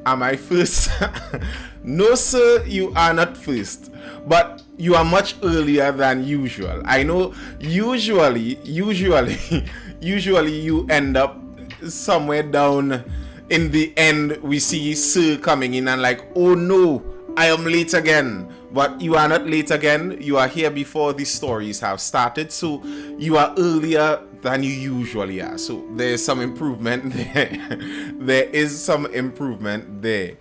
Am I first? No, sir, you are not first. But you are much earlier than usual. I know usually you end up somewhere down in the end. We see sir coming in and like, oh no, I am late again. But you are not late again. You are here before the stories have started. So you are earlier than you usually are. So there's some improvement there. There is some improvement there.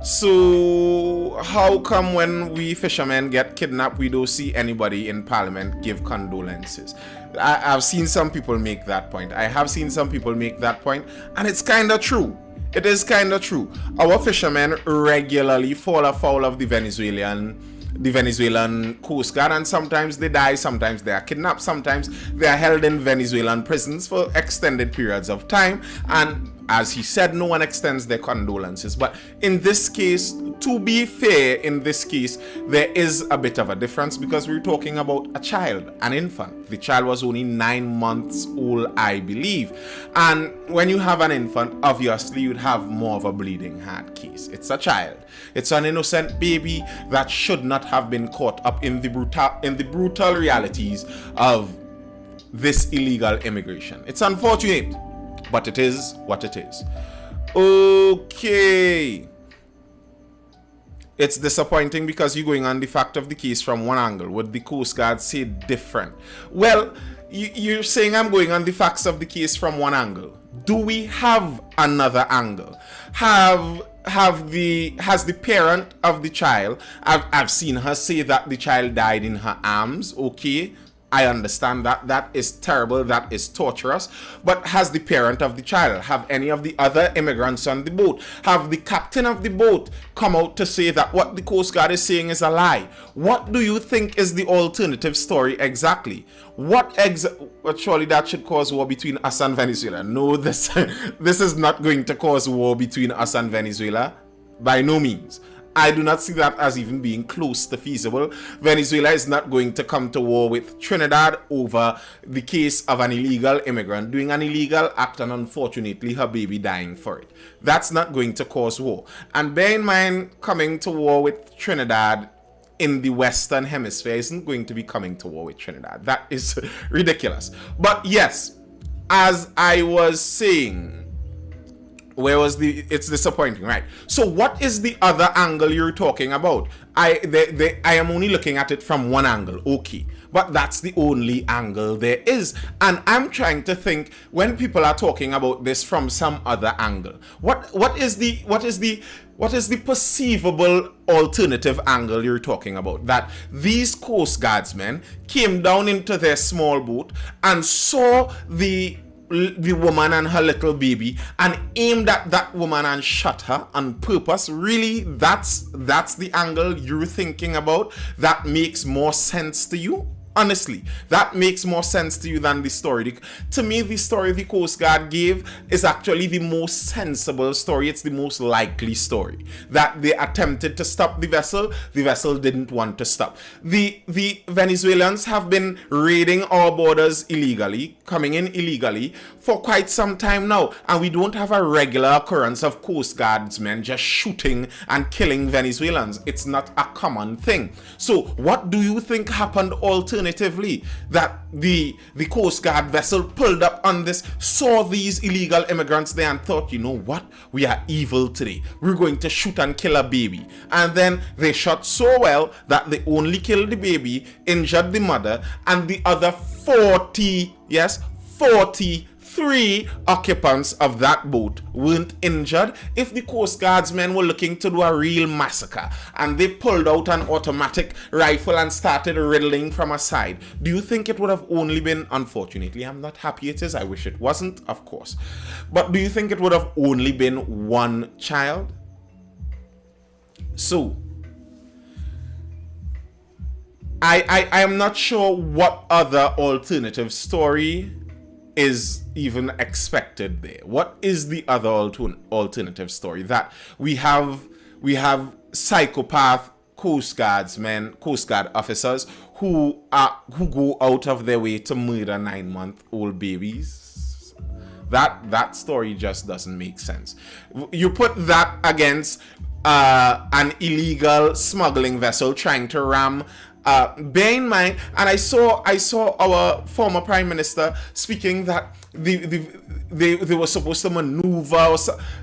So how come when we fishermen get kidnapped, we don't see anybody in Parliament give condolences? I've seen some people make that point. I have seen some people make that point, and it's kind of true. It is kind of true. Our fishermen regularly fall afoul of the Venezuelan Coast Guard, and sometimes they die, sometimes they are kidnapped, sometimes they are held in Venezuelan prisons for extended periods of time, and as he said, no one extends their condolences. But in this case, to be fair, in this case, there is a bit of a difference because we're talking about a child, an infant. The child was only 9 months old, I believe. And when you have an infant, obviously you'd have more of a bleeding heart case. It's a child. It's an innocent baby that should not have been caught up in the brutal realities of this illegal immigration. It's unfortunate, but it is what it is. Okay. It's disappointing because you're going on the fact of the case from one angle. Would the Coast Guard say different? Well, you're saying I'm going on the facts of the case from one angle. Do we have another angle? Has the parent of the child, I've seen her say that the child died in her arms. Okay, I understand that. That is terrible. That is torturous. But has the parent of the child, have any of the other immigrants on the boat, have the captain of the boat come out to say that what the Coast Guard is saying is a lie? What do you think is the alternative story exactly? Well, surely that should cause war between us and Venezuela. No, this is not going to cause war between us and Venezuela. By no means. I do not see that as even being close to feasible. Venezuela is not going to come to war with Trinidad over the case of an illegal immigrant doing an illegal act and unfortunately her baby dying for it. That's not going to cause war. And bear in mind, coming to war with Trinidad in the Western Hemisphere isn't going to be coming to war with Trinidad. That is ridiculous. But yes, as I was saying, it's disappointing, right? So what is the other angle you're talking about? I am only looking at it from one angle, okay, but that's the only angle there is. And I'm trying to think, when people are talking about this from some other angle, what is the perceivable alternative angle you're talking about? That these Coast Guardsmen came down into their small boat and saw the woman and her little baby and aimed at that woman and shot her on purpose. Really, that's the angle you're thinking about? That makes more sense to you? Honestly, that makes more sense to you than the story. To me, the story the Coast Guard gave is actually the most sensible story. It's the most likely story. That they attempted to stop the vessel didn't want to stop. The Venezuelans have been raiding our borders illegally, coming in illegally for quite some time now, and we don't have a regular occurrence of Coast Guardsmen just shooting and killing Venezuelans. It's not a common thing. So what do you think happened alternatively? That the Coast Guard vessel pulled up on this, saw these illegal immigrants there and thought, you know what, we are evil today, we're going to shoot and kill a baby. And then they shot so well that they only killed the baby, injured the mother, and the other 43 occupants of that boat weren't injured. If the Coast Guardsmen were looking to do a real massacre and they pulled out an automatic rifle and started riddling from a side, do you think it would have only been, unfortunately, I'm not happy it is, I wish it wasn't, of course, but do you think it would have only been one child? So I am not sure what other alternative story is even expected there. What is the other alternative story? That we have psychopath Coast Guard officers who go out of their way to murder 9-month-old babies. That story just doesn't make sense. You put that against an illegal smuggling vessel trying to ram. Bear in mind, and I saw our former prime minister speaking that they were supposed to maneuver.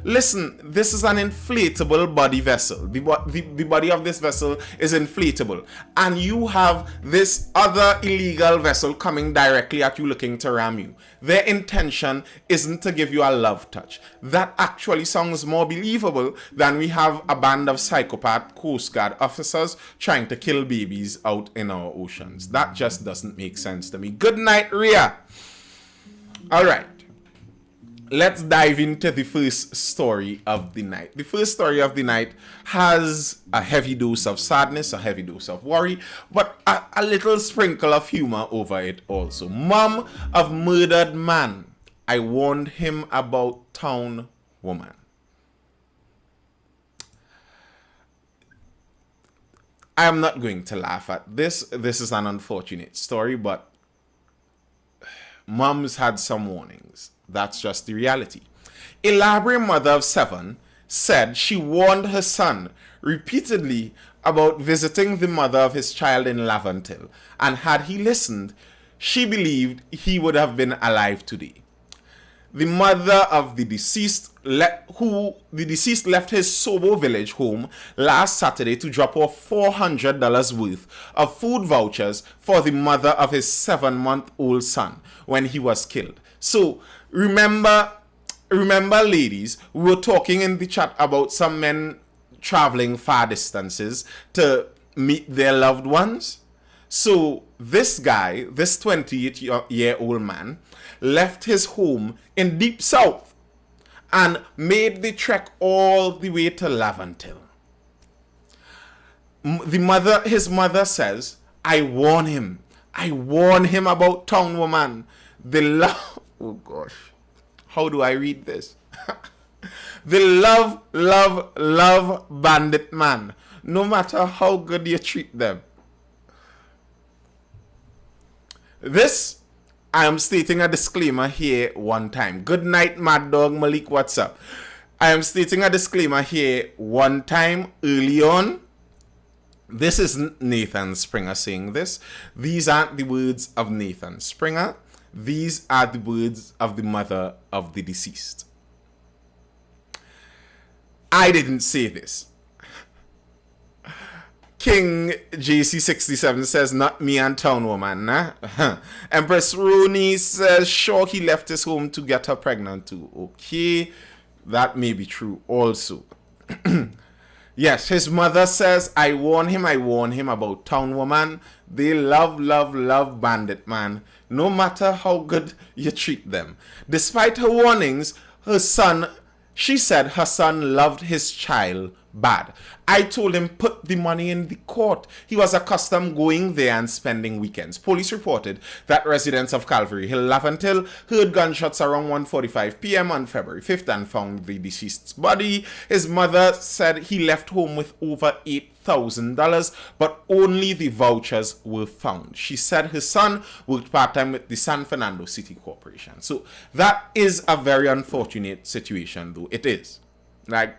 Listen, this is an inflatable body vessel. The body of this vessel is inflatable, and you have this other illegal vessel coming directly at you, looking to ram you. Their intention isn't to give you a love touch. That actually sounds more believable than we have a band of psychopath Coast Guard officers trying to kill babies out in our oceans. That just doesn't make sense to me. Good night, Ria. All right. Let's dive into the first story of the night. The first story of the night has a heavy dose of sadness, a heavy dose of worry, but a little sprinkle of humor over it also. Mom of murdered man. I warned him about town woman. I am not going to laugh at this. This is an unfortunate story, but mom's had some warnings. That's just the reality. A Library mother of 7 said she warned her son repeatedly about visiting the mother of his child in Laventille, and had he listened, she believed he would have been alive today. The mother of the deceased, left his Sobo village home last Saturday to drop off $400 worth of food vouchers for the mother of his 7-month-old son when he was killed. So remember, ladies, we were talking in the chat about some men traveling far distances to meet their loved ones. So this guy, this 28-year-old man, left his home in Deep South and made the trek all the way to Laventille. His mother says, I warn him about town woman. Oh gosh, how do I read this? The love bandit man, no matter how good you treat them. This, I am stating a disclaimer here one time. Good night, Mad Dog Malik, what's up? I am stating a disclaimer here one time early on. This isn't Nathan Springer saying this. These aren't the words of Nathan Springer. These are the words of the mother of the deceased. I didn't say this. King JC67 says, not me and town woman, nah? Empress Rooney says, sure, he left his home to get her pregnant too. Okay, that may be true also. Yes, his mother says, I warn him about town woman. They love bandit man, no matter how good you treat them. Despite her warnings, she said her son loved his child bad. I told him put the money in the court. He was accustomed going there and spending weekends. Police reported that residents of Calvary Hill, Laventille heard gunshots around 1:45 p.m. on February 5th and found the deceased's body. His mother said he left home with over $8,000, but only the vouchers were found. She said her son worked part-time with the San Fernando City Corporation. So that is a very unfortunate situation, though. It is. Like,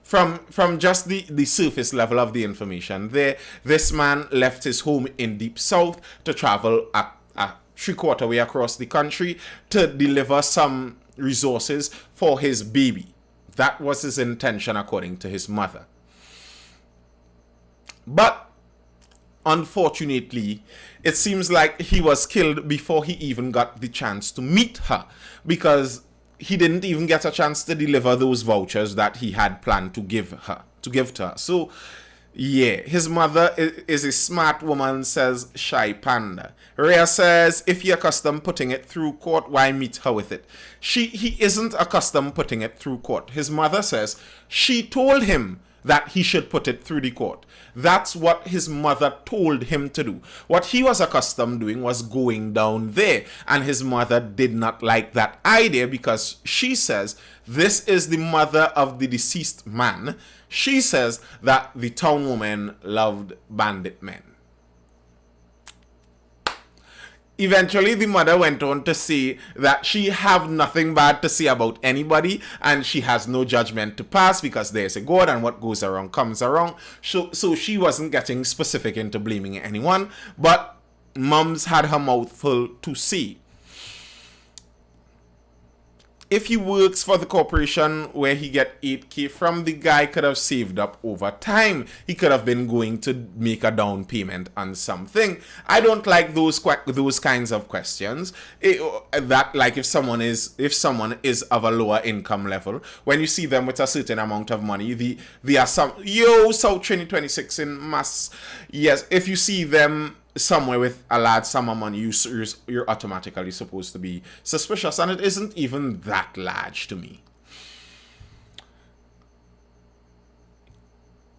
from just the surface level of the information there, this man left his home in Deep South to travel a 3/4 way across the country to deliver some resources for his baby. That was his intention, according to his mother. But unfortunately, it seems like he was killed before he even got the chance to meet her, because he didn't even get a chance to deliver those vouchers that he had planned to give to her. So, yeah, his mother is a smart woman, says Shy Panda. Rhea says, if you're accustomed putting it through court, why meet her with it? He isn't accustomed putting it through court. His mother says she told him that he should put it through the court. That's what his mother told him to do. What he was accustomed doing was going down there, and his mother did not like that idea because she says this is the mother of the deceased man. She says that the town woman loved bandit men. Eventually, the mother went on to say that she have nothing bad to say about anybody and she has no judgment to pass because there's a God and what goes around comes around. So she wasn't getting specific into blaming anyone, but mums had her mouth full to say. If he works for the corporation where he get 8K from, the guy could have saved up over time. He could have been going to make a down payment on something. I don't like those kinds of questions. That like if someone is of a lower income level, when you see them with a certain amount of money, they are some South Trinity 26 in mass. Yes, if you see them somewhere with a large sum of money, you're automatically supposed to be suspicious, and it isn't even that large to me.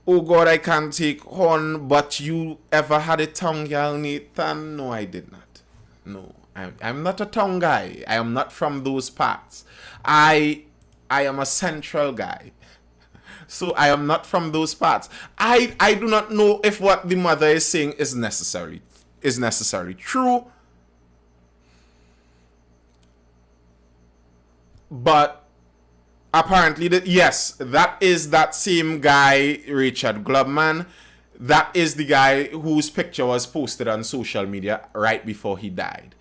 Oh God, I can't take on, but you ever had a tongue, girl, Nathan? No, I did not. No, I'm not a tongue guy. I am not from those parts. I am a central guy. So I am not from those parts. I do not know if what the mother is saying is necessarily true. But apparently yes, that is that same guy, Richard Glubman. That is the guy whose picture was posted on social media right before he died.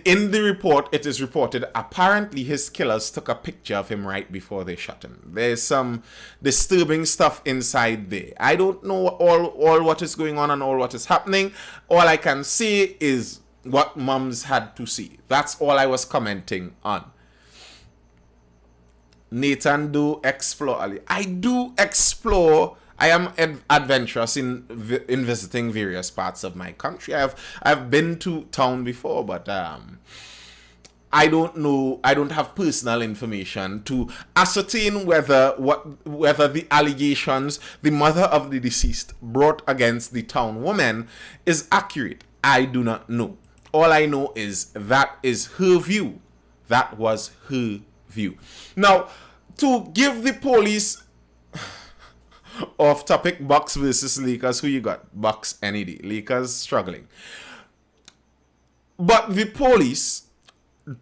In the report, it is reported apparently his killers took a picture of him right before they shot him. There's some disturbing stuff inside there. I don't know all what is going on and all what is happening. All I can say is what mums had to see. That's all I was commenting on. Nathan, do explore, Ali. I do explore. I am adventurous in visiting various parts of my country. I've been to town before, but I don't know. I don't have personal information to ascertain whether the allegations the mother of the deceased brought against the town woman is accurate. I do not know. All I know is that is her view. That was her view. Now, to give the police off topic, Bucks versus Lakers. Who you got? Bucks any day. Lakers struggling. But the police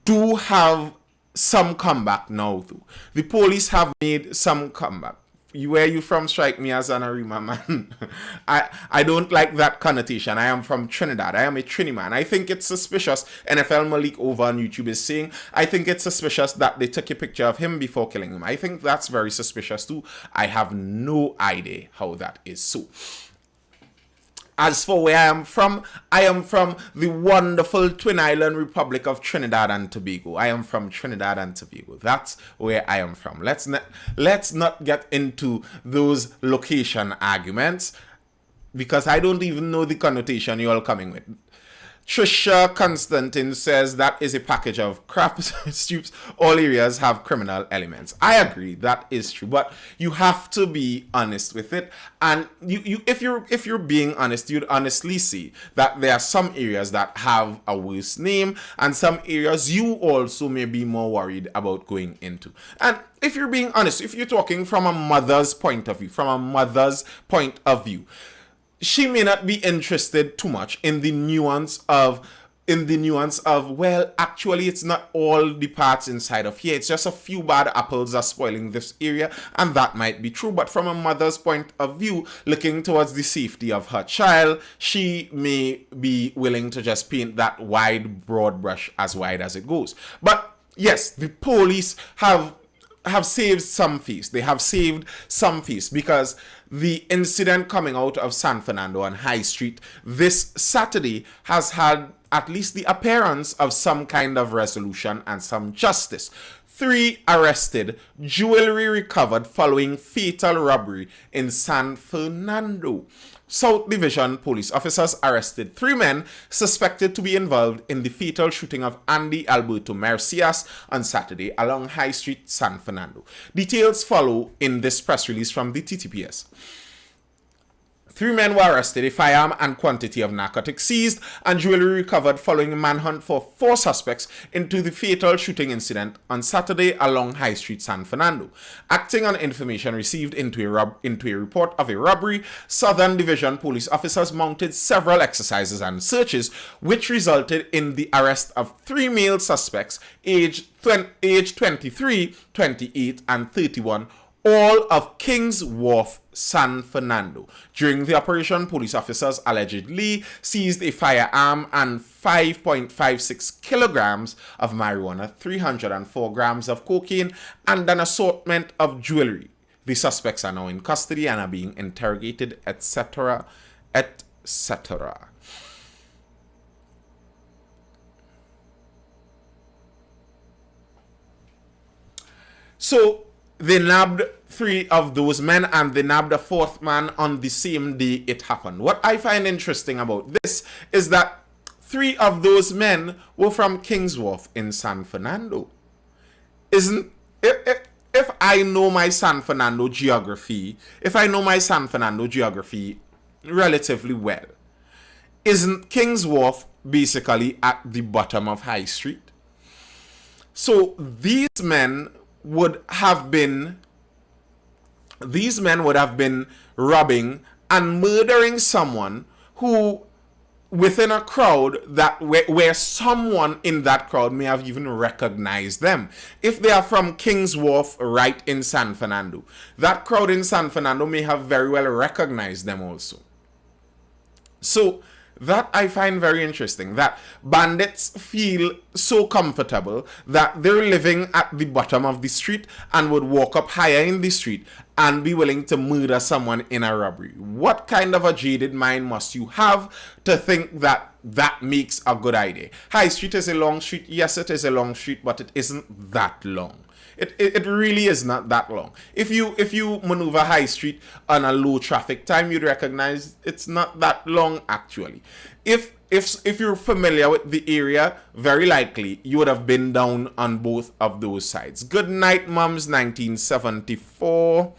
do have some comeback now, though. The police have made some comeback. Where you from? Strike me as an Arima man. I don't like that connotation. I am from Trinidad. I am a Trini man. I think it's suspicious. NFL Malik over on YouTube is saying, I think it's suspicious that they took a picture of him before killing him. I think that's very suspicious too. I have no idea how that is so. As for where I am from the wonderful Twin Island Republic of Trinidad and Tobago. I am from Trinidad and Tobago. That's where I am from. Let's not get into those location arguments because I don't even know the connotation you're all coming with. Trisha Constantine says that is a package of crap. Stoops, all areas have criminal elements. I agree, that is true, but you have to be honest with it. And if you're being honest, you'd honestly see that there are some areas that have a worse name, and some areas you also may be more worried about going into. And if you're being honest, if you're talking from a mother's point of view, she may not be interested too much in the nuance of well, actually it's not all the parts inside of here, it's just a few bad apples are spoiling this area, and that might be true. But from a mother's point of view, looking towards the safety of her child, she may be willing to just paint that wide broad brush as wide as it goes. But yes, the police have saved some face. They have saved some face because the incident coming out of San Fernando on High Street this Saturday has had at least the appearance of some kind of resolution and some justice. 3 arrested, jewelry recovered following fatal robbery in San Fernando. South Division police officers arrested 3 men suspected to be involved in the fatal shooting of Andy Alberto Mercias on Saturday along High Street, San Fernando. Details follow in this press release from the TTPS. 3 men were arrested, a firearm and quantity of narcotics seized, and jewelry recovered following a manhunt for 4 suspects into the fatal shooting incident on Saturday along High Street, San Fernando. Acting on information received into a report of a robbery, Southern Division police officers mounted several exercises and searches, which resulted in the arrest of 3 male suspects aged 23, 28, and 31, all of Kings Wharf, San Fernando. During the operation, police officers allegedly seized a firearm and 5.56 kilograms of marijuana, 304 grams of cocaine, and an assortment of jewelry. The suspects are now in custody and are being interrogated, etc., etc. So they nabbed 3 of those men and they nabbed a 4th man on the same day it happened. What I find interesting about this is that 3 of those men were from Kings Wharf in San Fernando. If I know my San Fernando geography, relatively well, isn't Kings Wharf basically at the bottom of High Street? So these men would have been robbing and murdering someone who, within a crowd that where someone in that crowd may have even recognized them. If they are from Kings Wharf right in San Fernando, that crowd in San Fernando may have very well recognized them also. So that I find very interesting, that bandits feel so comfortable that they're living at the bottom of the street and would walk up higher in the street and be willing to murder someone in a robbery. What kind of a jaded mind must you have to think that that makes a good idea? High Street is a long street. Yes, it is a long street, but it isn't that long. It really is not that long. If you maneuver High Street on a low traffic time, you'd recognize it's not that long actually. If you're familiar with the area, very likely you would have been down on both of those sides. Good night, Mums 1974.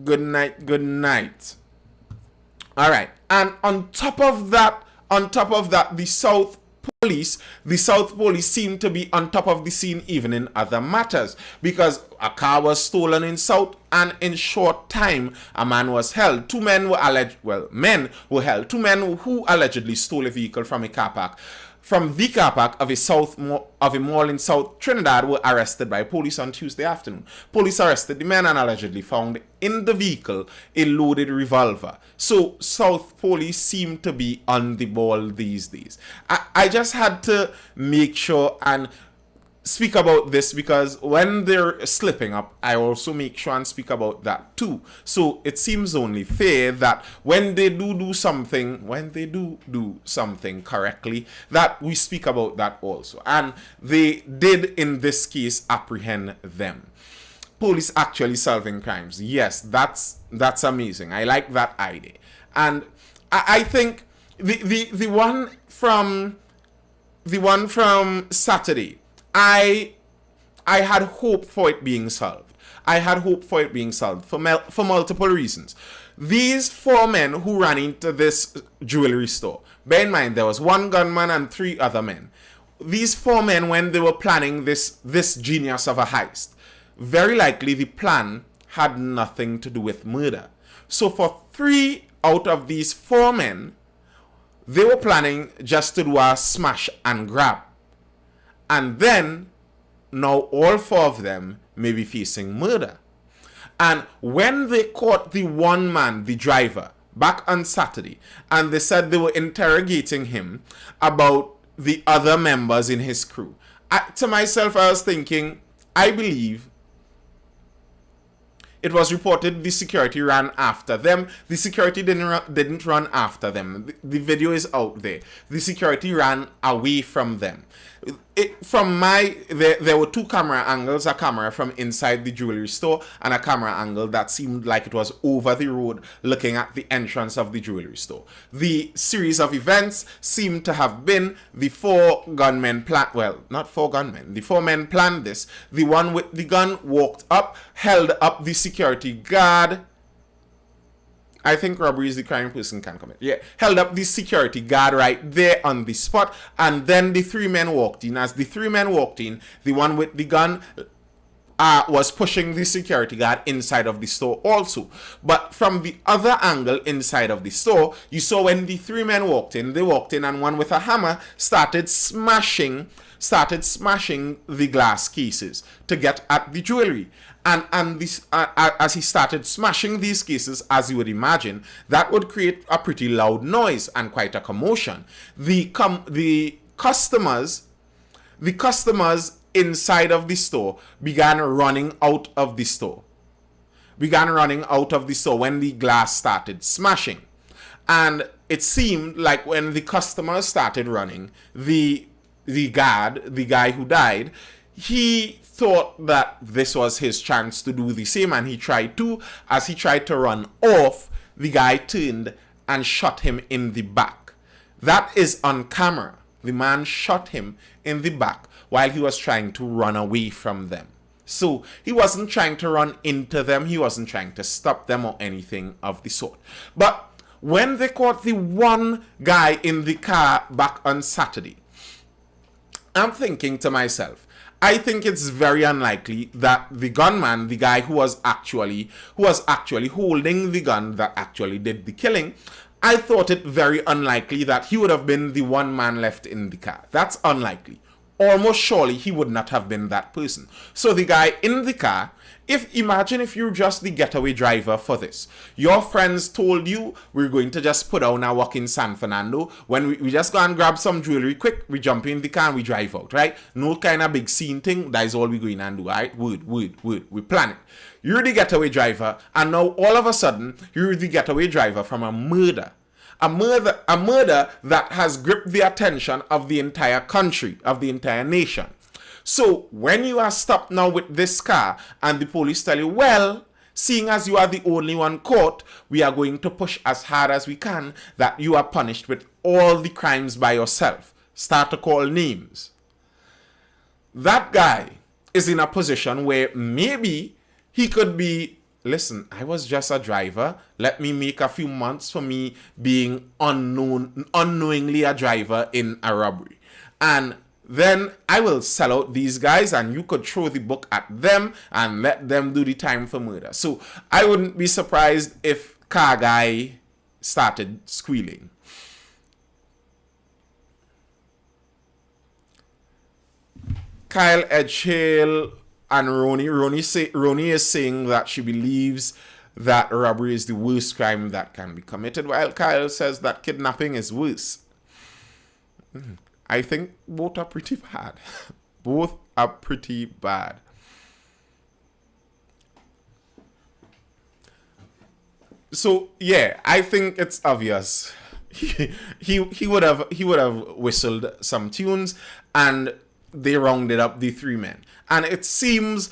Good night. All right. And on top of that, the South Police seem to be on top of the scene even in other matters, because a car was stolen in South and in short time a man was held. Men were held. 2 men who allegedly stole a vehicle from the car park of a mall in South Trinidad were arrested by police on Tuesday afternoon. Police arrested the men and allegedly found in the vehicle a loaded revolver. So South Police seem to be on the ball these days. I just had to make sure and speak about this, because when they're slipping up, I also make sure and speak about that too. So it seems only fair that when they do something correctly, that we speak about that also. And they did in this case apprehend them. Police actually solving crimes. Yes, that's amazing. I like that idea. And I think the one from Saturday, I had hope for it being solved. For multiple reasons. These 4 men who ran into this jewelry store, bear in mind there was 1 gunman and 3 other men. These 4 men, when they were planning this genius of a heist, very likely the plan had nothing to do with murder. So for 3 out of these 4 men, they were planning just to do a smash and grab. And then, now all 4 of them may be facing murder. And when they caught the 1 man, the driver, back on Saturday, and they said they were interrogating him about the other members in his crew, to myself, I was thinking, I believe it was reported the security ran after them. The security didn't run after them. The video is out there. The security ran away from them. There were 2 camera angles, a camera from inside the jewelry store and a camera angle that seemed like it was over the road looking at the entrance of the jewelry store. The series of events seemed to have been the 4 gunmen the 4 men planned this. The one with the gun walked up, held up the security guard I think robbery is the crime a person can commit. Yeah, held up the security guard right there on the spot, and then the three men walked in. As the three men walked in, the one with the gun was pushing the security guard inside of the store also. But from the other angle inside of the store, you saw when the three men walked in, they walked in and one with a hammer started smashing the glass cases to get at the jewelry. And this, as he started smashing these cases, as you would imagine, that would create a pretty loud noise and quite a commotion. The customers inside of the store began running out of the store. When the glass started smashing. And it seemed like when the customers started running, the guy who died, he thought that this was his chance to do the same, and he tried to. As he tried to run off, the guy turned and shot him in the back. That is on camera. The man shot him in the back while he was trying to run away from them. So he wasn't trying to run into them, he wasn't trying to stop them or anything of the sort. But when they caught the one guy in the car back on Saturday, I'm thinking to myself, I think it's very unlikely that the gunman, the guy who was actually holding the gun that actually did the killing, I thought it very unlikely that he would have been the one man left in the car. That's unlikely. Almost surely he would not have been that person. So the guy in the car, imagine if you're just the getaway driver for this. Your friends told you, we're going to just put down our walk in San Fernando. When we just go and grab some jewelry quick, we jump in the car and we drive out, right? No kind of big scene thing. That is all we're going and do, right? Wood. We plan it. You're the getaway driver, and now all of a sudden, you're the getaway driver from a murder. A murder that has gripped the attention of the entire country, of the entire nation. So when you are stopped now with this car and the police tell you, well, seeing as you are the only one caught, we are going to push as hard as we can that you are punished with all the crimes by yourself. Start to call names. That guy is in a position where maybe he could be, listen, I was just a driver. Let me make a few months for me being unknowingly a driver in a robbery. And then I will sell out these guys and you could throw the book at them and let them do the time for murder. So I wouldn't be surprised if car guy started squealing. Kyle Edgehill and Roni is saying that she believes that robbery is the worst crime that can be committed, while Kyle says that kidnapping is worse. I think both are pretty bad. Both are pretty bad. So yeah, I think it's obvious. He would have whistled some tunes, and they rounded up the three men. And it seems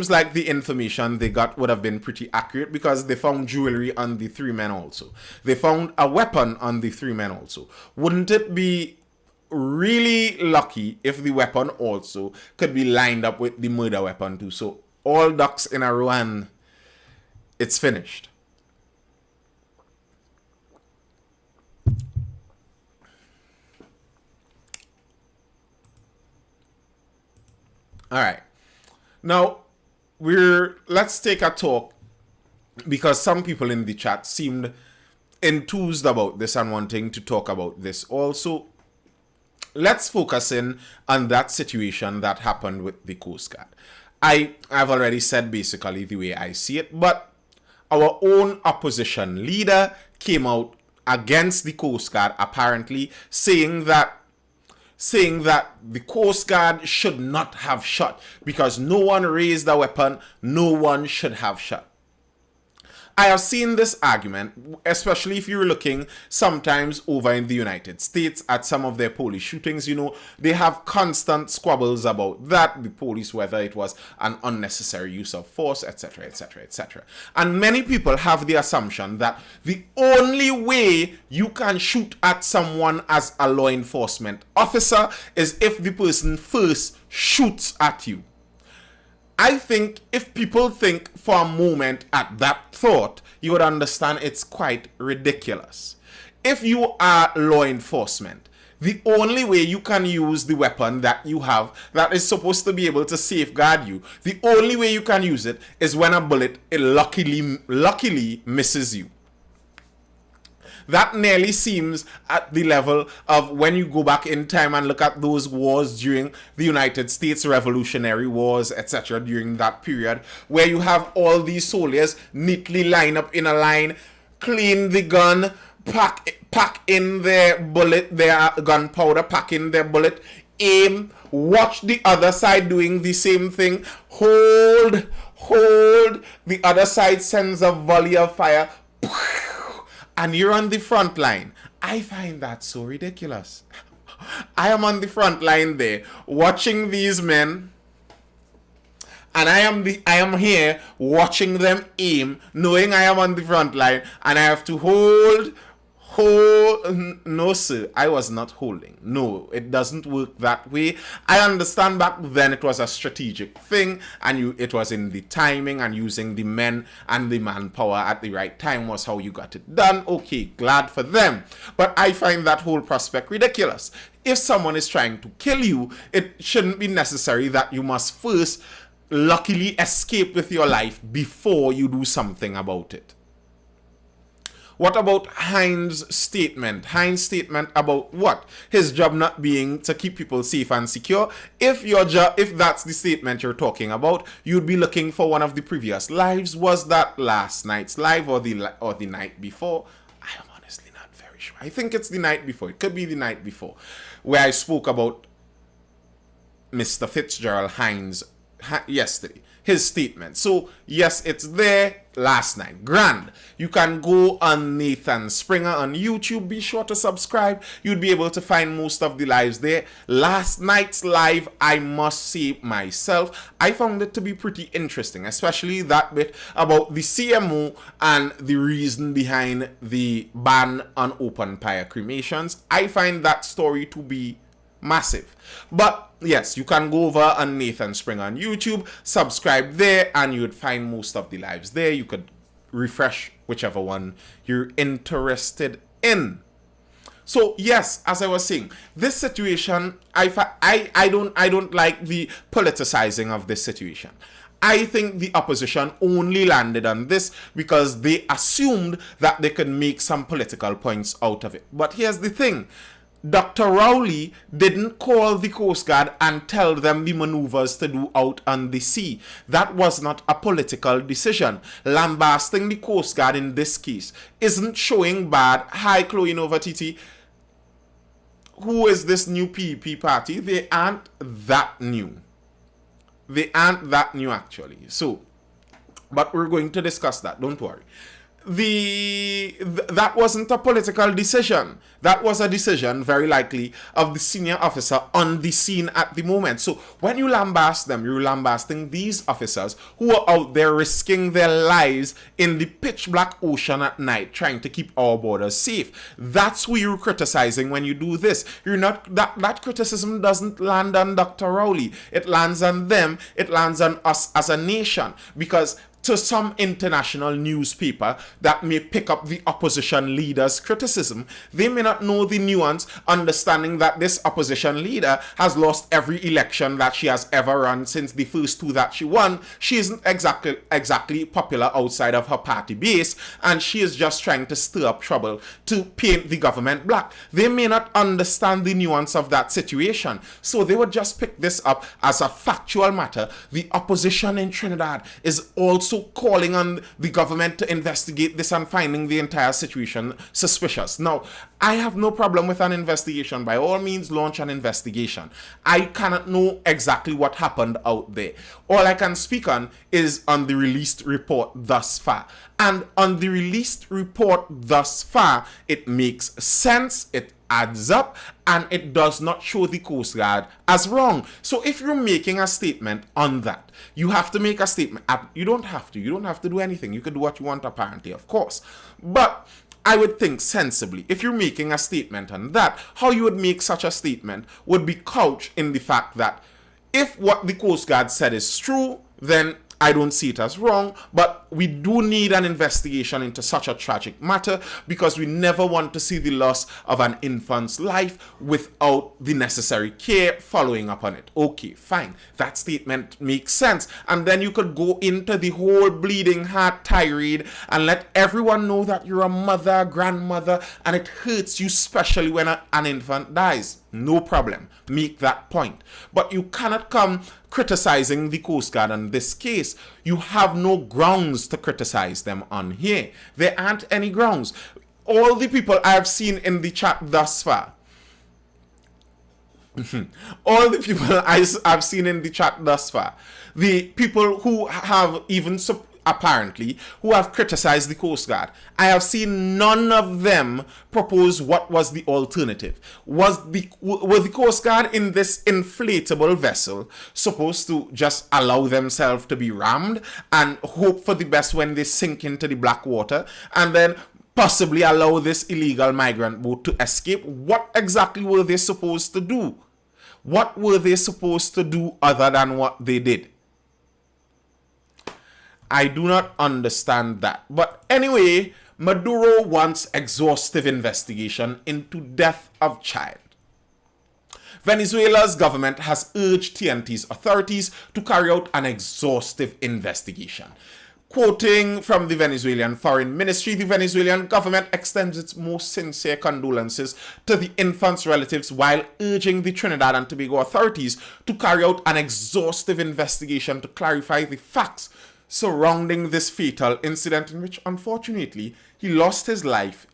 like the information they got would have been pretty accurate because they found jewelry on the three men also. They found a weapon on the three men also. Wouldn't it be really lucky if the weapon also could be lined up with the murder weapon too? So all ducks in a row and it's finished. All right. Now, let's take a talk, because some people in the chat seemed enthused about this and wanting to talk about this also. Let's focus in on that situation that happened with the Coast Guard. I've already said basically the way I see it, but our own opposition leader came out against the Coast Guard, apparently saying that the Coast Guard should not have shot because no one raised a weapon, no one should have shot. I have seen this argument, especially if you're looking sometimes over in the United States at some of their police shootings. You know, they have constant squabbles about that, the police, whether it was an unnecessary use of force, etc., etc., etc. And many people have the assumption that the only way you can shoot at someone as a law enforcement officer is if the person first shoots at you. I think if people think for a moment at that thought, you would understand it's quite ridiculous. If you are law enforcement, the only way you can use the weapon that you have that is supposed to be able to safeguard you, the only way you can use it is when a bullet luckily misses you. That nearly seems at the level of when you go back in time and look at those wars during the United States Revolutionary Wars, etc., during that period, where you have all these soldiers neatly lined up in a line, clean the gun, pack in their bullet, their gunpowder, pack in their bullet, aim, watch the other side doing the same thing, hold, the other side sends a volley of fire, and you're on the front line. I find that so ridiculous. I am on the front line there, watching these men, and I am here watching them aim, knowing I am on the front line, and I have to hold. No, sir, I was not holding. No, it doesn't work that way. I understand back then it was a strategic thing, and it was in the timing and using the men and the manpower at the right time was how you got it done. Okay, glad for them. But I find that whole prospect ridiculous. If someone is trying to kill you, it shouldn't be necessary that you must first luckily escape with your life before you do something about it. What about Hines' statement? Hines' statement about what? His job not being to keep people safe and secure. If that's the statement you're talking about, you'd be looking for one of the previous lives. Was that last night's live or the night before? I am honestly not very sure. I think it's the night before. It could be the night before, where I spoke about Mr. Fitzgerald Hines yesterday. His statement. So, yes, it's there last night. Grand. You can go on Nathan Springer on YouTube. Be sure to subscribe. You'd be able to find most of the lives there. Last night's live, I must say myself, I found it to be pretty interesting, especially that bit about the CMO and the reason behind the ban on open fire cremations. I find that story to be massive. But yes, you can go over on Nathan Springer on YouTube, subscribe there, and you would find most of the lives there. You could refresh whichever one you're interested in. So yes, as I was saying, this situation, I don't like the politicizing of this situation. I think the opposition only landed on this because they assumed that they could make some political points out of it. But here's the thing. Dr. Rowley didn't call the Coast Guard and tell them the maneuvers to do out on the sea. That was not a political decision. Lambasting the Coast Guard in this case isn't showing bad. Hi, Chloe Nova TT. Who is this new PEP party? They aren't that new. They aren't that new, actually. So, but we're going to discuss that. Don't worry. That wasn't a political decision. That was a decision, very likely, of the senior officer on the scene at the moment. So when you lambast them, you're lambasting these officers who are out there risking their lives in the pitch black ocean at night, trying to keep our borders safe. That's who you're criticizing when you do this. You're not that criticism doesn't land on Dr. Rowley. It lands on them. It lands on us as a nation, because to some international newspaper that may pick up the opposition leader's criticism, they may not know the nuance, understanding that this opposition leader has lost every election that she has ever run since the first two that she won. She isn't exactly popular outside of her party base, and she is just trying to stir up trouble to paint the government black. They may not understand the nuance of that situation, so they would just pick this up as a factual matter. The opposition in Trinidad is also calling on the government to investigate this and finding the entire situation suspicious. Now, I have no problem with an investigation. By all means, launch an investigation. I cannot know exactly what happened out there. All I can speak on is on the released report thus far. And on the released report thus far, it makes sense, it adds up, and it does not show the Coast Guard as wrong. So if you're making a statement on that, you have to make a statement. You don't have to do anything. You can do what you want, apparently, of course. But I would think sensibly, if you're making a statement on that, how you would make such a statement would be couched in the fact that if what the Coast Guard said is true, then I don't see it as wrong, but we do need an investigation into such a tragic matter because we never want to see the loss of an infant's life without the necessary care following up on it. Okay, fine. That statement makes sense. And then you could go into the whole bleeding heart tirade and let everyone know that you're a mother, grandmother, and it hurts you, especially when an infant dies. No problem. Make that point. But you cannot come criticizing the Coast Guard in this case. You have no grounds to criticize them on here. There aren't any grounds. All the people I have seen in the chat thus far, all the people I've seen in the chat thus far, the people who have even apparently who have criticized the Coast Guard, I have seen none of them propose what was the alternative. Was the Coast Guard in this inflatable vessel supposed to just allow themselves to be rammed and hope for the best when they sink into the black water and then possibly allow this illegal migrant boat to escape? What exactly were they supposed to do? What were they supposed to do other than what they did? I do not understand that. But anyway, Maduro wants exhaustive investigation into death of child. Venezuela's government has urged TNT's authorities to carry out an exhaustive investigation. Quoting from the Venezuelan Foreign Ministry, the Venezuelan government extends its most sincere condolences to the infant's relatives while urging the Trinidad and Tobago authorities to carry out an exhaustive investigation to clarify the facts surrounding this fatal incident in which, unfortunately, he lost his life,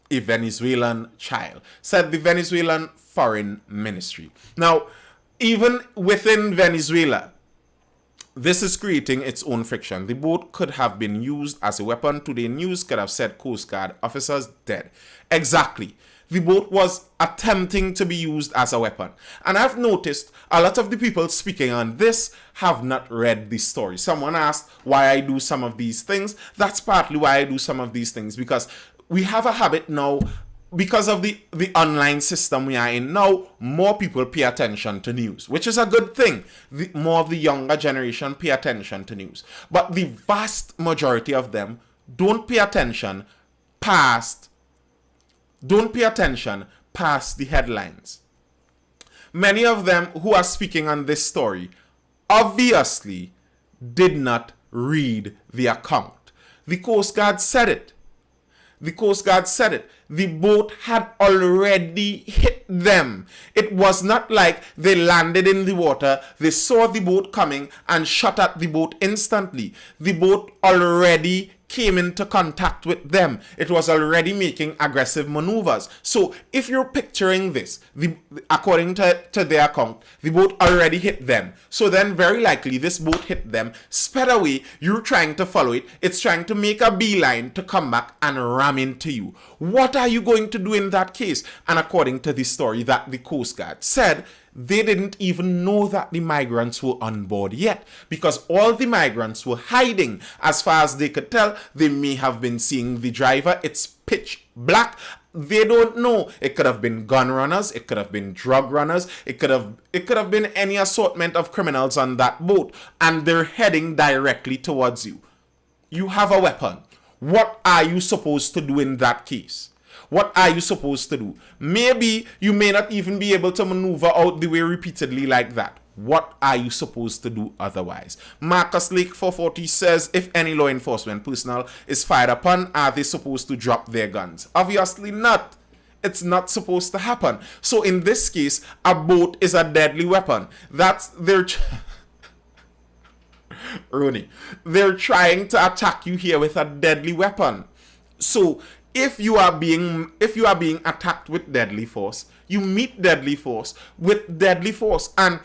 a Venezuelan child, said the Venezuelan Foreign Ministry. Now, even within Venezuela, this is creating its own friction. The boat could have been used as a weapon. Today News could have said Coast Guard officers dead. Exactly. The boat was attempting to be used as a weapon. And I've noticed a lot of the people speaking on this have not read the story. Someone asked why I do some of these things. That's partly why I do some of these things, because we have a habit now, because of the online system we are in now, more people pay attention to news, which is a good thing. More of the younger generation pay attention to news. But the vast majority of them don't pay attention past the headlines. Many of them who are speaking on this story obviously did not read the account. The Coast Guard said it. The Coast Guard said it. The boat had already hit them. It was not like they landed in the water, they saw the boat coming and shot at the boat instantly. The boat already came into contact with them. It was already making aggressive maneuvers. So if you're picturing this, according to their account, the boat already hit them. So then very likely this boat hit them, sped away, you're trying to follow it, it's trying to make a beeline to come back and ram into you. What are you going to do in that case? And according to the story that the Coast Guard said, they didn't even know that the migrants were on board yet, because all the migrants were hiding. As far as they could tell, they may have been seeing the driver. It's pitch black. They don't know. It could have been gun runners. It could have been drug runners. It could have been any assortment of criminals on that boat, and they're heading directly towards you. You have a weapon. What are you supposed to do in that case? What are you supposed to do? Maybe you may not even be able to maneuver out the way repeatedly like that. What are you supposed to do otherwise? Marcus Lake 440 says, if any law enforcement personnel is fired upon, are they supposed to drop their guns? Obviously not. It's not supposed to happen. So in this case, a boat is a deadly weapon. That's their... Rooney, they're trying to attack you here with a deadly weapon. So if you are being attacked with deadly force, you meet deadly force with deadly force. And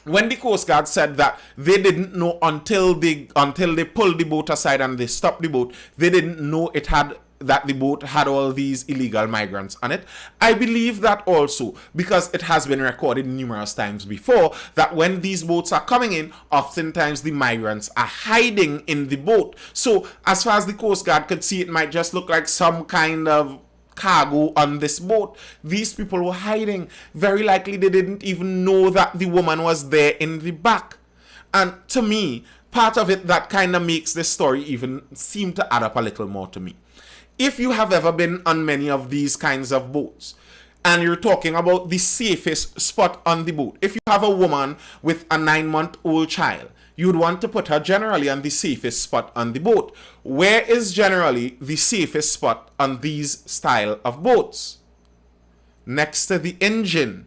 when the Coast Guard said that they didn't know until they pulled the boat aside and they stopped the boat, they didn't know that the boat had all these illegal migrants on it. I believe that also because it has been recorded numerous times before that when these boats are coming in, oftentimes the migrants are hiding in the boat. So as far as the Coast Guard could see, it might just look like some kind of cargo on this boat. These people were hiding. Very likely they didn't even know that the woman was there in the back. And to me, part of it that kind of makes this story even seem to add up a little more to me. If you have ever been on many of these kinds of boats, and you're talking about the safest spot on the boat, if you have a woman with a 9-month-old child, you'd want to put her generally on the safest spot on the boat. Where is generally the safest spot on these style of boats? Next to the engine,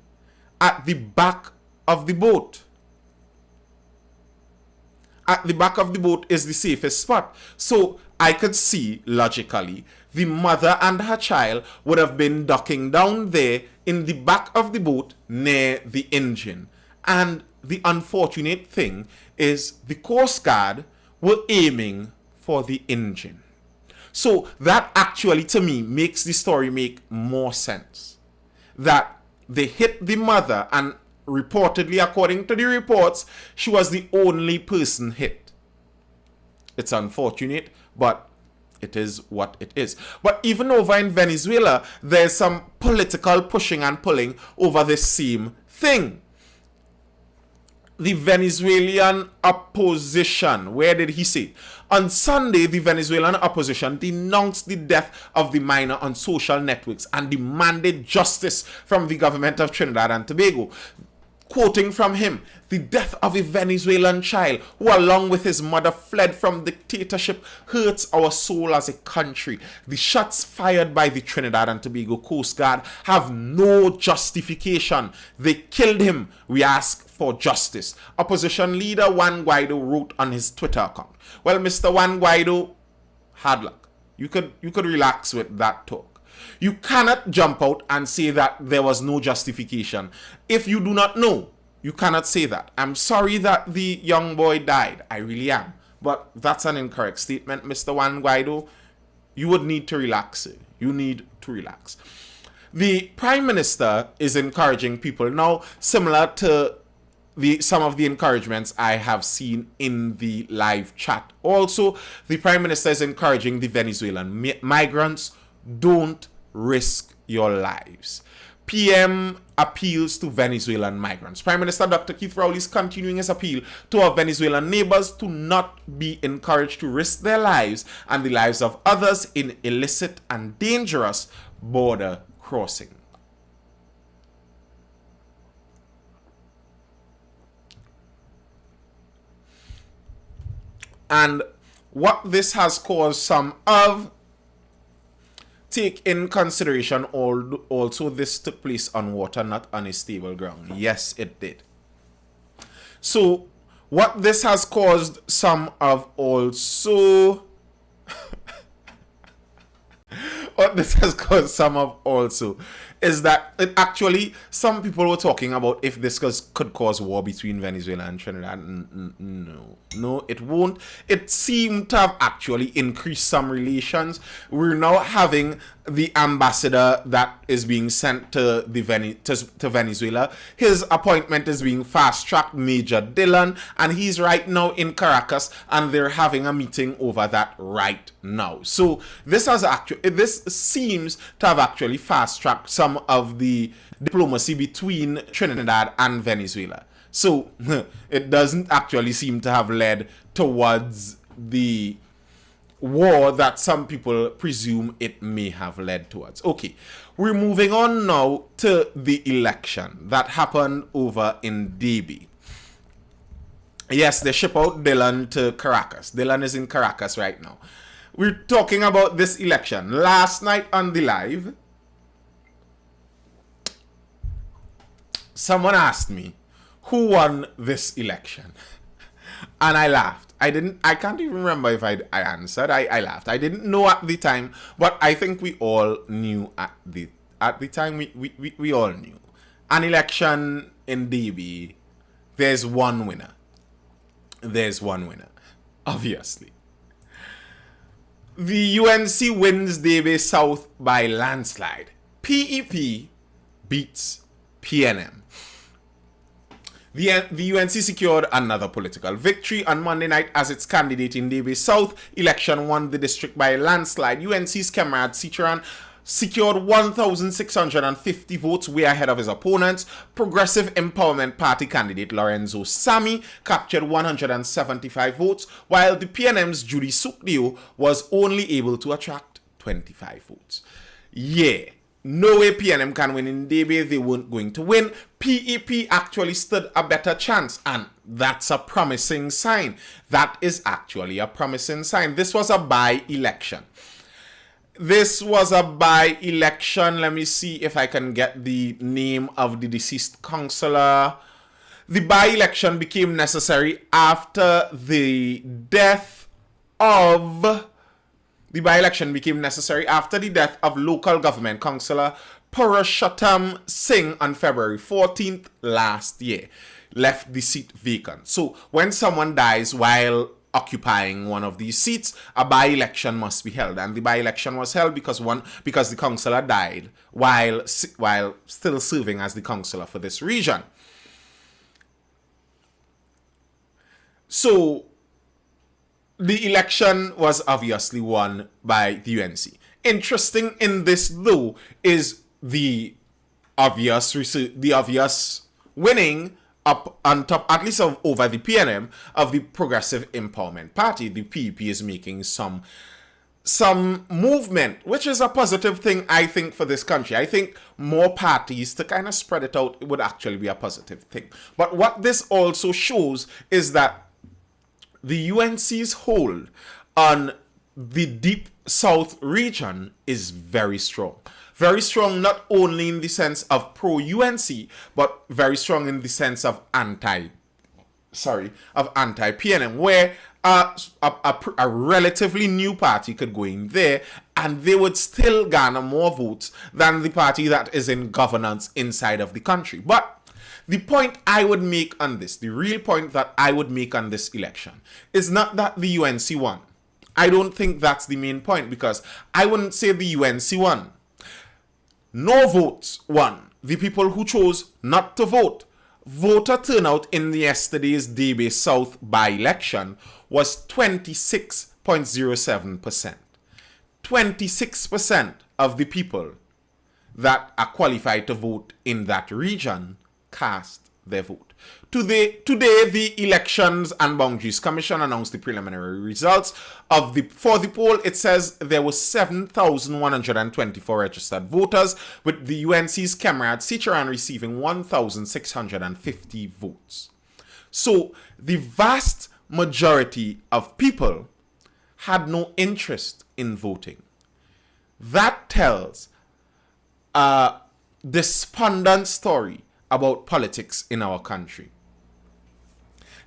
at the back of the boat. At the back of the boat is the safest spot. So I could see, logically, the mother and her child would have been docking down there in the back of the boat near the engine. And the unfortunate thing is the Coast Guard were aiming for the engine. So that actually, to me, makes the story make more sense. That they hit the mother, and reportedly, according to the reports, she was the only person hit. It's unfortunate, but it is what it is. But even over in Venezuela, there's some political pushing and pulling over the same thing. The Venezuelan opposition, where did he say? On Sunday, the Venezuelan opposition denounced the death of the miner on social networks and demanded justice from the government of Trinidad and Tobago. Quoting from him, the death of a Venezuelan child who along with his mother fled from dictatorship hurts our soul as a country. The shots fired by the Trinidad and Tobago Coast Guard have no justification. They killed him. We ask for justice. Opposition leader Juan Guaido wrote on his Twitter account. Well, Mr. Juan Guaido, hard luck. You could relax with that talk. You cannot jump out and say that there was no justification. If you do not know, you cannot say that. I'm sorry that the young boy died. I really am. But that's an incorrect statement, Mr. Juan Guaido. You would need to relax. You need to relax. The Prime Minister is encouraging people now, similar to some of the encouragements I have seen in the live chat. Also, the Prime Minister is encouraging the Venezuelan migrants, don't risk your lives. PM appeals to Venezuelan migrants. Prime Minister Dr. Keith Rowley is continuing his appeal to our Venezuelan neighbors to not be encouraged to risk their lives and the lives of others in illicit and dangerous border crossing. And what this has caused some of, take in consideration also this took place on water, not on a stable ground. Yes, it did. So what this has caused some of also what this has caused some of also is that it actually, some people were talking about if this could cause war between Venezuela and Trinidad. No, it won't. It seemed to have actually increased some relations. We're now having the ambassador that is being sent to Venezuela. His appointment is being fast-tracked, Major Dillon, and he's right now in Caracas, and they're having a meeting over that right now. So this seems to have actually fast-tracked some of the diplomacy between Trinidad and Venezuela. So it doesn't actually seem to have led towards the war that some people presume it may have led towards. Okay, we're moving on now to the election that happened over in Debe. Yes, they ship out Dillon to Caracas. Dillon is in Caracas right now. We're talking about this election. Last night on the live, someone asked me who won this election, and I laughed. I can't even remember if I answered. I laughed. I didn't know at the time, but I think we all knew at the time. We all knew. An election in Debe, there's one winner. There's one winner, obviously. The UNC wins Debe South by landslide. PEP beats PNM. The UNC secured another political victory on Monday night as its candidate in Debe South election won the district by a landslide. UNC's Camarade Cicheran secured 1,650 votes, way ahead of his opponents. Progressive Empowerment Party candidate Lorenzo Sami captured 175 votes, while the PNM's Judy Sukdio was only able to attract 25 votes. Yeah, no way PNM can win in Debe. They weren't going to win. PEP actually stood a better chance, and that's a promising sign. That is actually a promising sign. This was a by-election. Let me see if I can get the name of the deceased councillor. The by-election became necessary after the death of local government councillor Purushottam Singh on February 14th last year. Left the seat vacant. So when someone dies while occupying one of these seats, a by-election must be held, and the by-election was held because the councillor died while still serving as the councillor for this region. So the election was obviously won by the UNC. Interesting in this, though, is the obvious winning up on top, at least over the PNM, of the Progressive Empowerment Party. The PEP is making some movement, which is a positive thing, I think, for this country. I think more parties, to kind of spread it out, it would actually be a positive thing. But what this also shows is that the UNC's hold on the Deep South region is very strong. Very strong not only in the sense of pro-UNC, but very strong in the sense of anti-PNM, where a relatively new party could go in there and they would still garner more votes than the party that is in governance inside of the country. But the point I would make on this, the real point that I would make on this election, is not that the UNC won. I don't think that's the main point, because I wouldn't say the UNC won. No votes won. The people who chose not to vote. Voter turnout in yesterday's Debe South by-election was 26.07%. 26% of the people that are qualified to vote in that region cast their vote. Today, the Elections and Boundaries Commission announced the preliminary results for the poll. It says there were 7,124 registered voters, with the UNC's Kemrad Sicharan receiving 1,650 votes. So the vast majority of people had no interest in voting. That tells a despondent story about politics in our country.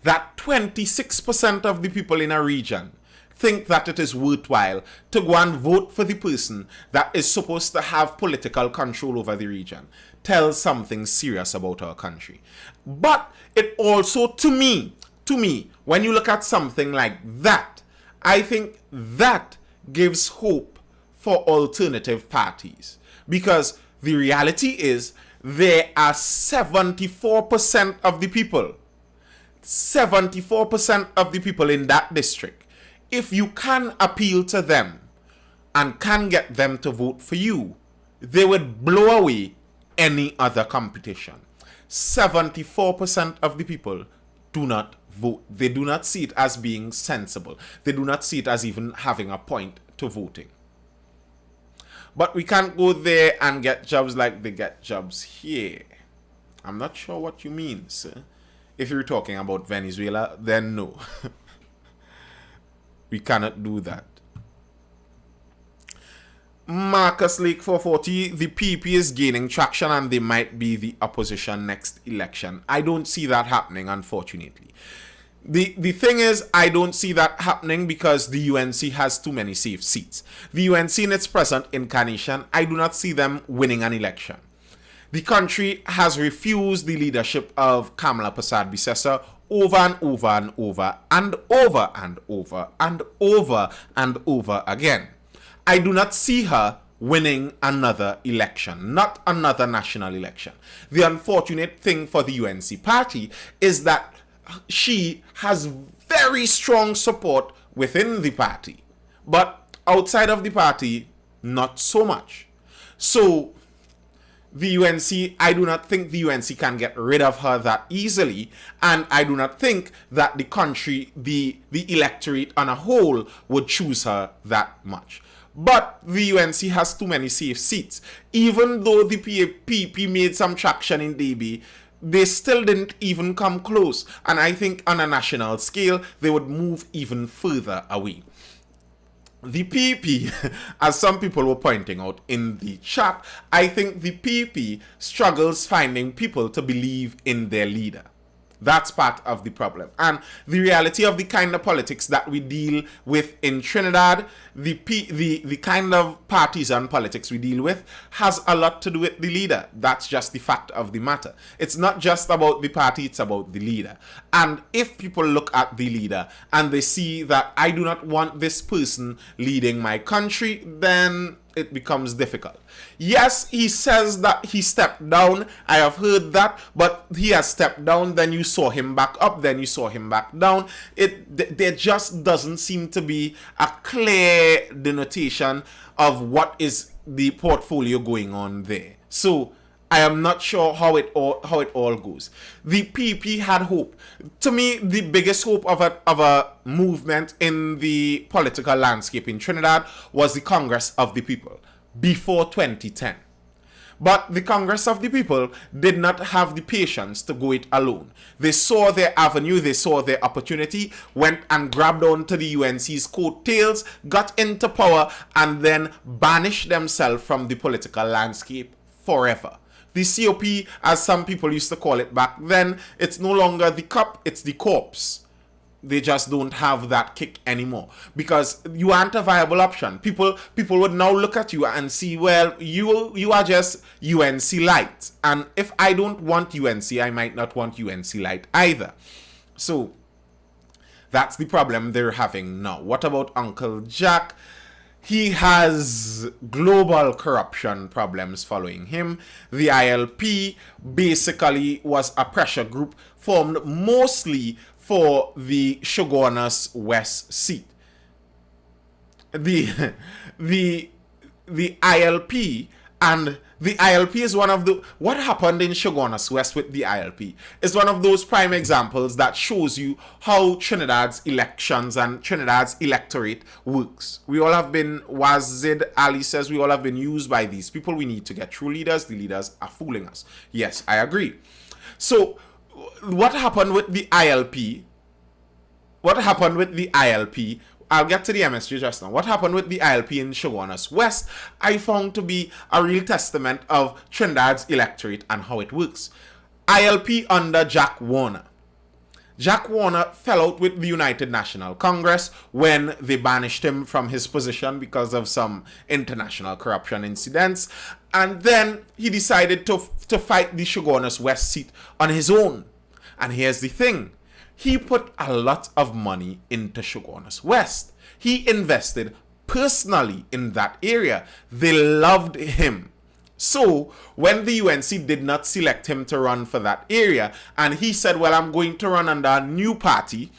That 26% of the people in a region think that it is worthwhile to go and vote for the person that is supposed to have political control over the region tells something serious about our country. But it also, to me, when you look at something like that, I think that gives hope for alternative parties. Because the reality is, there are 74% of the people in that district. If you can appeal to them and can get them to vote for you, they would blow away any other competition. 74% of the people do not vote. They do not see it as being sensible. They do not see it as even having a point to voting. But we can't go there and get jobs like they get jobs here. I'm not sure what you mean, sir. If you're talking about Venezuela, then no. We cannot do that. Marcus Lake 440, the PP is gaining traction and they might be the opposition next election. I don't see that happening, unfortunately. The thing is, I don't see that happening because the UNC has too many safe seats. The UNC in its present incarnation, I do not see them winning an election. The country has refused the leadership of Kamala Persad-Bissessar over and over and over and over and over and over and over again. I do not see her winning another election, not another national election. The unfortunate thing for the UNC party is that she has very strong support within the party, but outside of the party, not so much. So the UNC, I do not think the UNC can get rid of her that easily, and I do not think that the country, the electorate on a whole would choose her that much. But the UNC has too many safe seats. Even though the PP made some traction in DB, they still didn't even come close. And I think on a national scale, they would move even further away. The PP, as some people were pointing out in the chat, I think the PP struggles finding people to believe in their leader. That's part of the problem. And the reality of the kind of politics that we deal with in Trinidad, the kind of partisan politics we deal with has a lot to do with the leader. That's just the fact of the matter. It's not just about the party, it's about the leader. And if people look at the leader and they see that I do not want this person leading my country, then it becomes difficult. Yes, he says that he stepped down. I have heard that, but he has stepped down. Then you saw him back up. Then you saw him back down. There just doesn't seem to be a clear denotation of what is the portfolio going on there. So I am not sure how it all goes. The PP had hope. To me, the biggest hope of a movement in the political landscape in Trinidad was the Congress of the People before 2010. But the Congress of the People did not have the patience to go it alone. They saw their avenue, they saw their opportunity, went and grabbed onto the UNC's coattails, got into power, and then banished themselves from the political landscape forever. The COP, as some people used to call it back then, it's no longer the cup, it's the corpse. They just don't have that kick anymore because you aren't a viable option. People would now look at you and see, well, you are just UNC light. And if I don't want UNC, I might not want UNC light either. So that's the problem they're having now. What about Uncle Jack? He has global corruption problems following him. The ILP basically was a pressure group formed mostly for the Shogunas West seat. The ILP, and the ILP is one of the, what happened in Shogunas West with the ILP is one of those prime examples that shows you how Trinidad's elections and Trinidad's electorate works. We all have been, Wazid Ali says, we all have been used by these people. We need to get true leaders. The leaders are fooling us. Yes, I agree. So what happened with the ILP? What happened with the ILP? I'll get to the MSG just now. What happened with the ILP in Shogunas West, I found to be a real testament of Trinidad's electorate and how it works. ILP under Jack Warner. Jack Warner fell out with the United National Congress when they banished him from his position because of some international corruption incidents. And then he decided to fight the Shogunas West seat on his own. And here's the thing. He put a lot of money into Shogunas West. He invested personally in that area. They loved him. So when the UNC did not select him to run for that area, and he said, well, I'm going to run under a new party,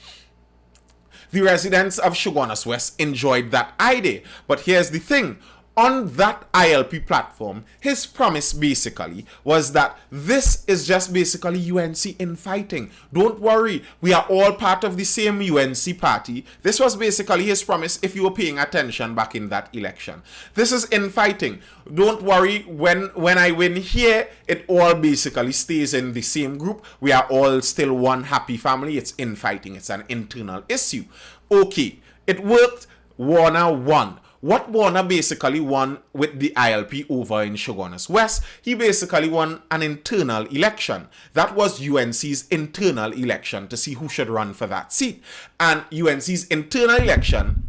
the residents of Shogunas West enjoyed that idea. But here's the thing. On that ILP platform, his promise basically was that this is just basically UNC infighting. Don't worry, we are all part of the same UNC party. This was basically his promise if you were paying attention back in that election. This is infighting. Don't worry, when I win here, it all basically stays in the same group. We are all still one happy family. It's infighting. It's an internal issue. Okay, it worked. Warner won. What Warner basically won with the ILP over in Shogunas West, he basically won an internal election. That was UNC's internal election to see who should run for that seat. And UNC's internal election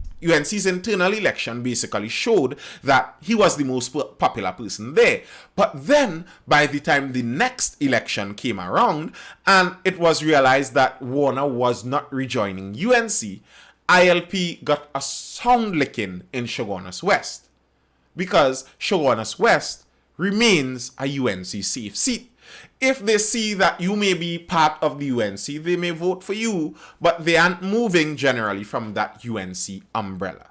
basically showed that he was the most popular person there. But then, by the time the next election came around, and it was realized that Warner was not rejoining UNC, ILP got a sound licking in Shogunas West because Shogunas West remains a UNC safe seat. If they see that you may be part of the UNC, they may vote for you, but they aren't moving generally from that UNC umbrella.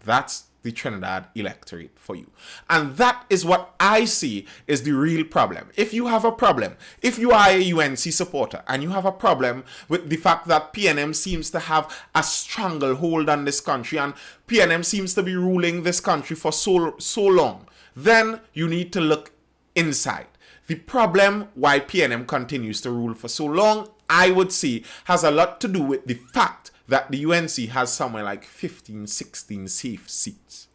That's the Trinidad electorate for you. And that is what I see is the real problem. If you have a problem, if you are a UNC supporter and you have a problem with the fact that PNM seems to have a stranglehold on this country and PNM seems to be ruling this country for so long, then you need to look inside. The problem why PNM continues to rule for so long, I would say, has a lot to do with the fact that the UNC has somewhere like 15, 16 safe seats.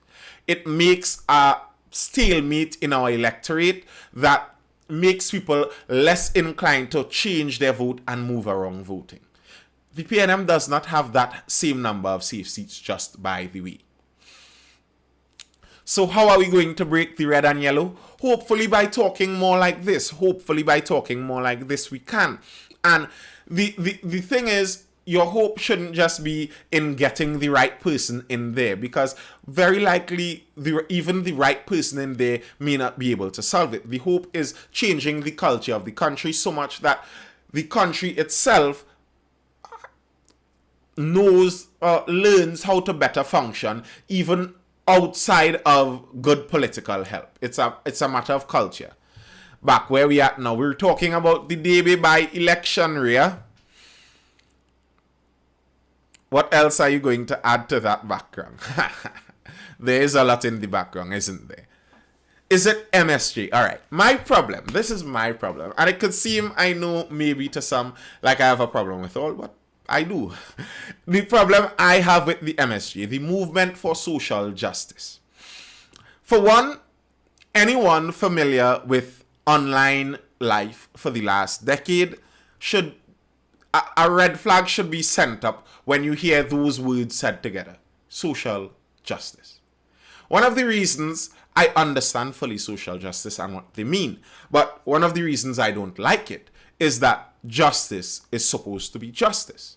It makes a stalemate in our electorate that makes people less inclined to change their vote and move around voting. The PNM does not have that same number of safe seats, just by the way. So how are we going to break the red and yellow? Hopefully by talking more like this. Hopefully by talking more like this we can. And the thing is, your hope shouldn't just be in getting the right person in there, because very likely even the right person in there may not be able to solve it. The hope is changing the culture of the country so much that the country itself learns how to better function even outside of good political help. It's a matter of culture. Back where we at now, we're talking about the day by election, Rhea. What else are you going to add to that background? There is a lot in the background, isn't there? Is it MSG? All right. This is my problem. And it could seem, I know, maybe to some, like I have a problem with all, but I do. The problem I have with the MSG, the Movement for Social Justice. For one, anyone familiar with online life for the last decade a red flag should be sent up when you hear those words said together. Social justice. One of the reasons I understand fully social justice and what they mean, but one of the reasons I don't like it is that justice is supposed to be justice.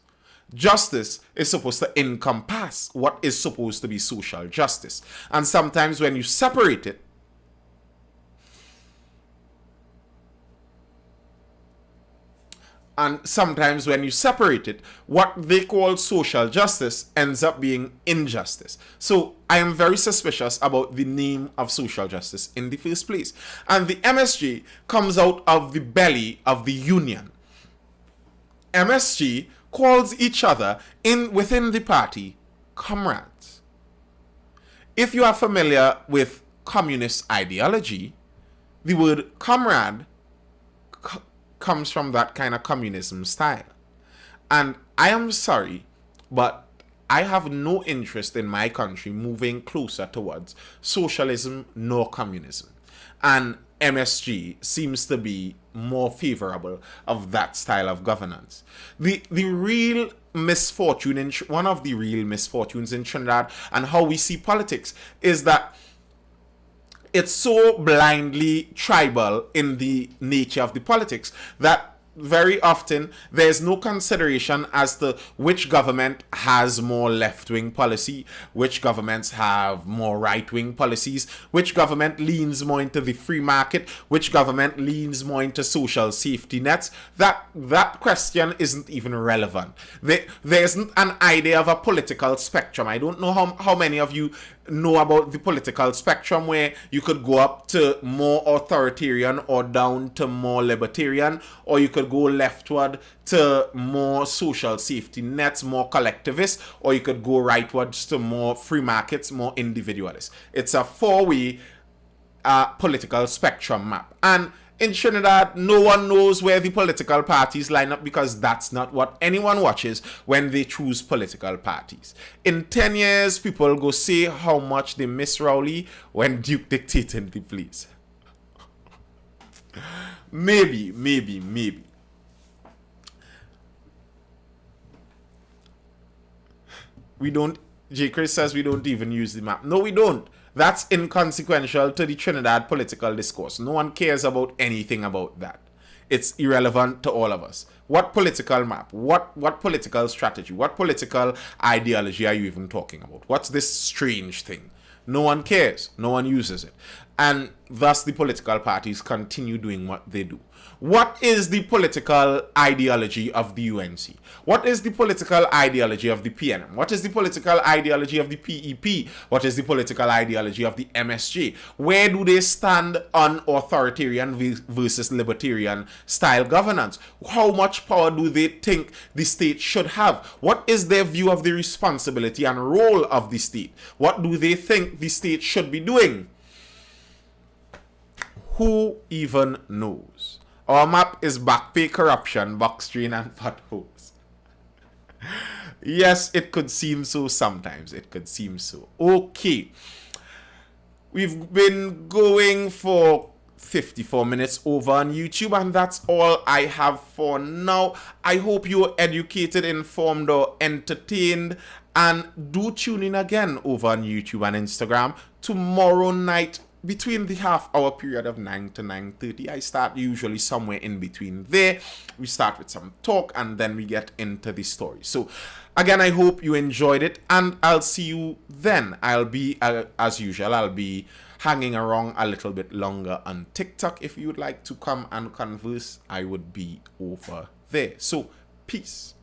Justice is supposed to encompass what is supposed to be social justice. And sometimes when you separate it, what they call social justice ends up being injustice. So I am very suspicious about the name of social justice in the first place. And the MSG comes out of the belly of the union. MSG calls each other within the party comrades. If you are familiar with communist ideology, the word comrade comes from that kind of communism style. And I am sorry, but I have no interest in my country moving closer towards socialism nor communism. And MSG seems to be more favorable of that style of governance. The real misfortune, one of the real misfortunes in Trinidad and how we see politics is that it's so blindly tribal in the nature of the politics that very often there's no consideration as to which government has more left-wing policy, which governments have more right-wing policies, which government leans more into the free market, which government leans more into social safety nets. That question isn't even relevant. There isn't an idea of a political spectrum. I don't know how many of you know about the political spectrum, where you could go up to more authoritarian or down to more libertarian, or you could go leftward to more social safety nets, more collectivist, or you could go rightwards to more free markets, more individualist. It's a four-way political spectrum map. And in Trinidad, no one knows where the political parties line up, because that's not what anyone watches when they choose political parties. In 10 years, people go say how much they miss Rowley when Duke dictated the place. Maybe. J. Chris says we don't even use the map. No, we don't. That's inconsequential to the Trinidad political discourse. No one cares about anything about that. It's irrelevant to all of us. What political map? What political strategy? What political ideology are you even talking about? What's this strange thing? No one cares. No one uses it. and thus the political parties continue doing what they do. What is the political ideology of the UNC? What is the political ideology of the PNM? What is the political ideology of the PEP? What is the political ideology of the MSJ? Where do they stand on authoritarian versus libertarian style governance? How much power do they think the state should have? What is their view of the responsibility and role of the state? What do they think the state should be doing? Who even knows? Our map is back pay corruption, box train, and potholes. Yes, it could seem so sometimes. It could seem so. Okay. We've been going for 54 minutes over on YouTube, and that's all I have for now. I hope you're educated, informed, or entertained. And do tune in again over on YouTube and Instagram tomorrow night between the half-hour period of 9 to 9:30. I start usually somewhere in between there. We start with some talk and then we get into the story. So again, I hope you enjoyed it, and I'll see you then. I'll be, as usual, I'll be hanging around a little bit longer on TikTok. If you would like to come and converse, I would be over there. So peace.